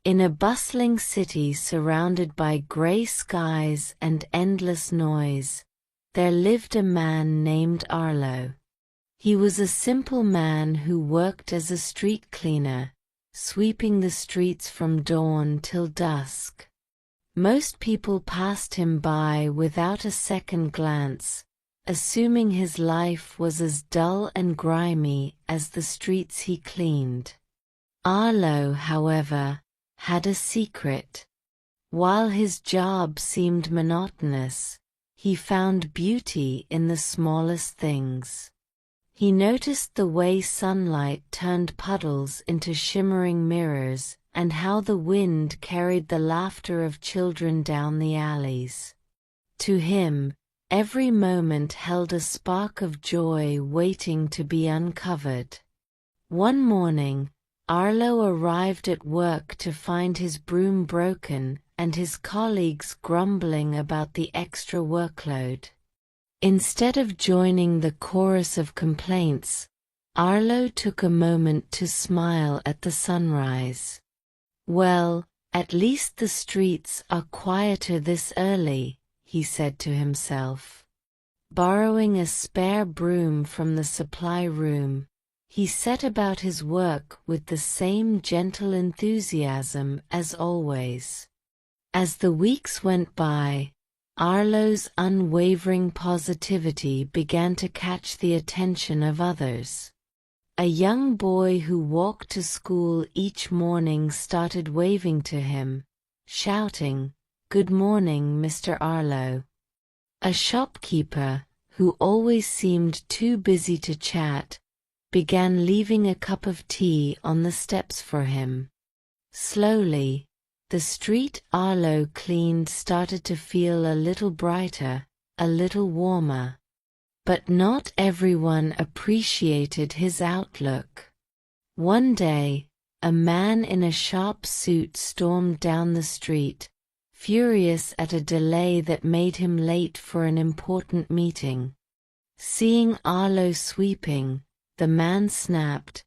In a bustling city surrounded by grey skies and endless noise, there lived a man named Arlo. He was a simple man who worked as a street cleaner, sweeping the streets from dawn till dusk. Most people passed him by without a second glance, assuming his life was as dull and grimy as the streets he cleaned. Arlo, however, had a secret. While his job seemed monotonous, he found beauty in the smallest things. He noticed the way sunlight turned puddles into shimmering mirrors, and how the wind carried the laughter of children down the alleys. To him, every moment held a spark of joy waiting to be uncovered. One morning, Arlo arrived at work to find his broom broken and his colleagues grumbling about the extra workload. Instead of joining the chorus of complaints, Arlo took a moment to smile at the sunrise. "Well, at least the streets are quieter this early," he said to himself. Borrowing a spare broom from the supply room, he set about his work with the same gentle enthusiasm as always. As the weeks went by, Arlo's unwavering positivity began to catch the attention of others. A young boy who walked to school each morning started waving to him, shouting, "Good morning, Mr. Arlo." A shopkeeper, who always seemed too busy to chat, began leaving a cup of tea on the steps for him. Slowly, the street Arlo cleaned started to feel a little brighter, a little warmer. But not everyone appreciated his outlook. One day, a man in a sharp suit stormed down the street, furious at a delay that made him late for an important meeting. Seeing Arlo sweeping, the man snapped,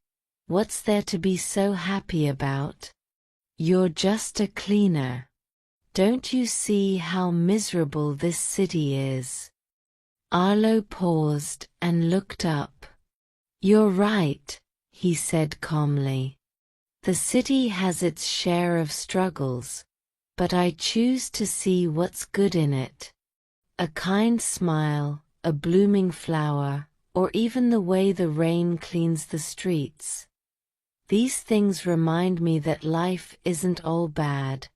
"What's there to be so happy about? You're just a cleaner. Don't you see how miserable this city is?" Arlo paused and looked up. "You're right," he said calmly. "The city has its share of struggles, but I choose to see what's good in it. A kind smile, a blooming flower, or even the way the rain cleans the streets. These things remind me that life isn't all bad."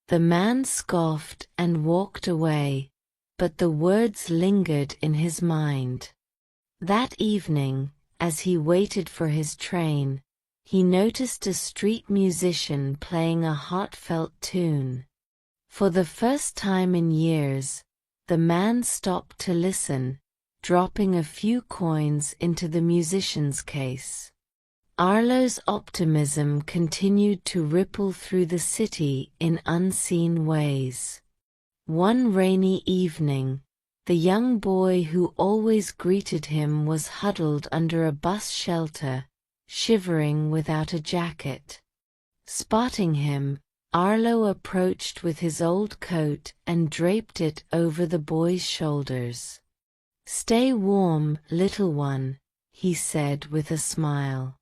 The man scoffed and walked away, but the words lingered in his mind. That evening, as he waited for his train, he noticed a street musician playing a heartfelt tune. For the first time in years, the man stopped to listen, dropping a few coins into the musician's case. Arlo's optimism continued to ripple through the city in unseen ways. One rainy evening, the young boy who always greeted him was huddled under a bus shelter, shivering without a jacket. Spotting him, Arlo approached with his old coat and draped it over the boy's shoulders. "Stay warm, little one," he said with a smile.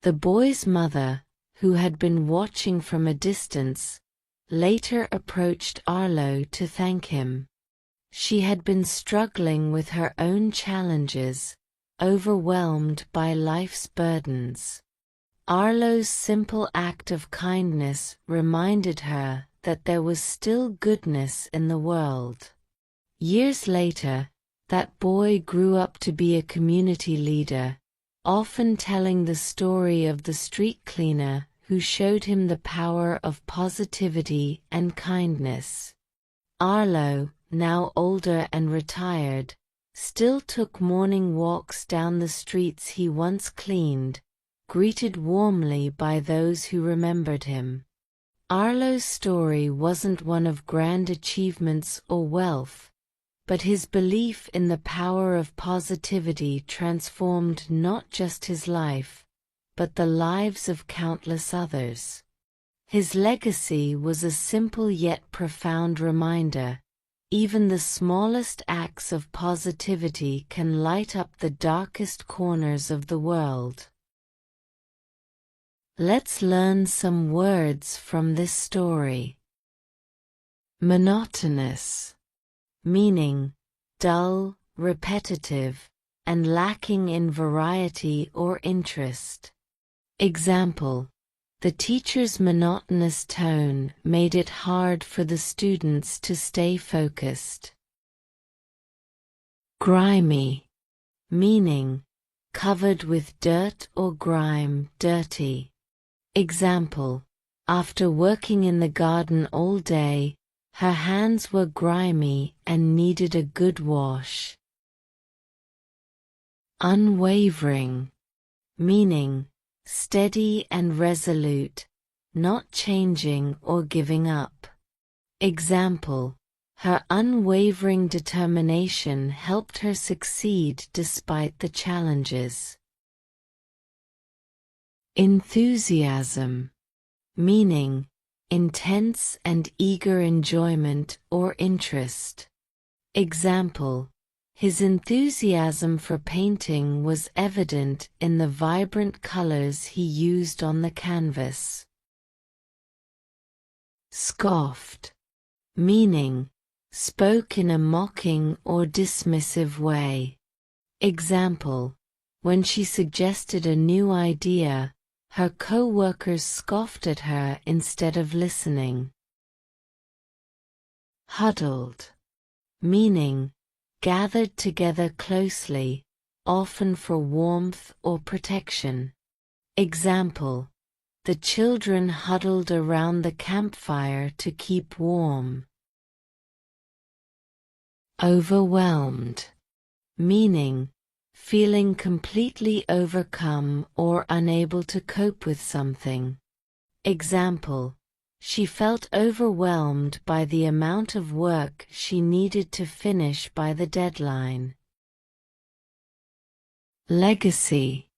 The boy's mother, who had been watching from a distance, later approached Arlo to thank him. She had been struggling with her own challenges, overwhelmed by life's burdens. Arlo's simple act of kindness reminded her that there was still goodness in the world. Years later, that boy grew up to be a community leader, often telling the story of the street cleaner who showed him the power of positivity and kindness. Arlo, now older and retired, still took morning walks down the streets he once cleaned, greeted warmly by those who remembered him. Arlo's story wasn't one of grand achievements or wealth, but his belief in the power of positivity transformed not just his life, but the lives of countless others. His legacy was a simple yet profound reminder: even the smallest acts of positivity can light up the darkest corners of the world. Let's learn some words from this story. Monotonous, meaning dull, repetitive, and lacking in variety or interest. Example: the teacher's monotonous tone made it hard for the students to stay focused. Grimy, meaning covered with dirt or grime, dirty. Example: after working in the garden all day, her hands were grimy and needed a good wash. Unwavering, meaning steady and resolute, not changing or giving up. Example: her unwavering determination helped her succeed despite the challenges. Enthusiasm, meaning intense and eager enjoyment or interest. Example: his enthusiasm for painting was evident in the vibrant colors he used on the canvas. Scoffed, meaning spoke in a mocking or dismissive way. Example: when she suggested a new idea, her co-workers scoffed at her instead of listening. Huddled, meaning gathered together closely, often for warmth or protection. Example: the children huddled around the campfire to keep warm. Overwhelmed, meaning feeling completely overcome or unable to cope with something. Example: she felt overwhelmed by the amount of work she needed to finish by the deadline. Legacy,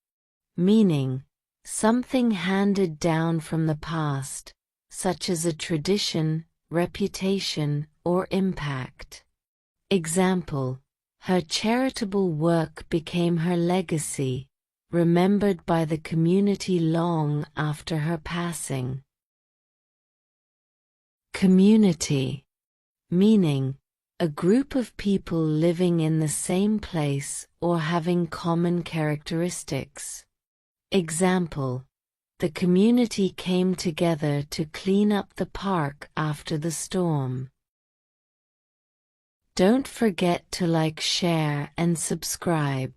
meaning something handed down from the past, such as a tradition, reputation, or impact. Example: her charitable work became her legacy, remembered by the community long after her passing. Community, meaning a group of people living in the same place or having common characteristics. Example: the community came together to clean up the park after the storm. Don't forget to like, share, and subscribe.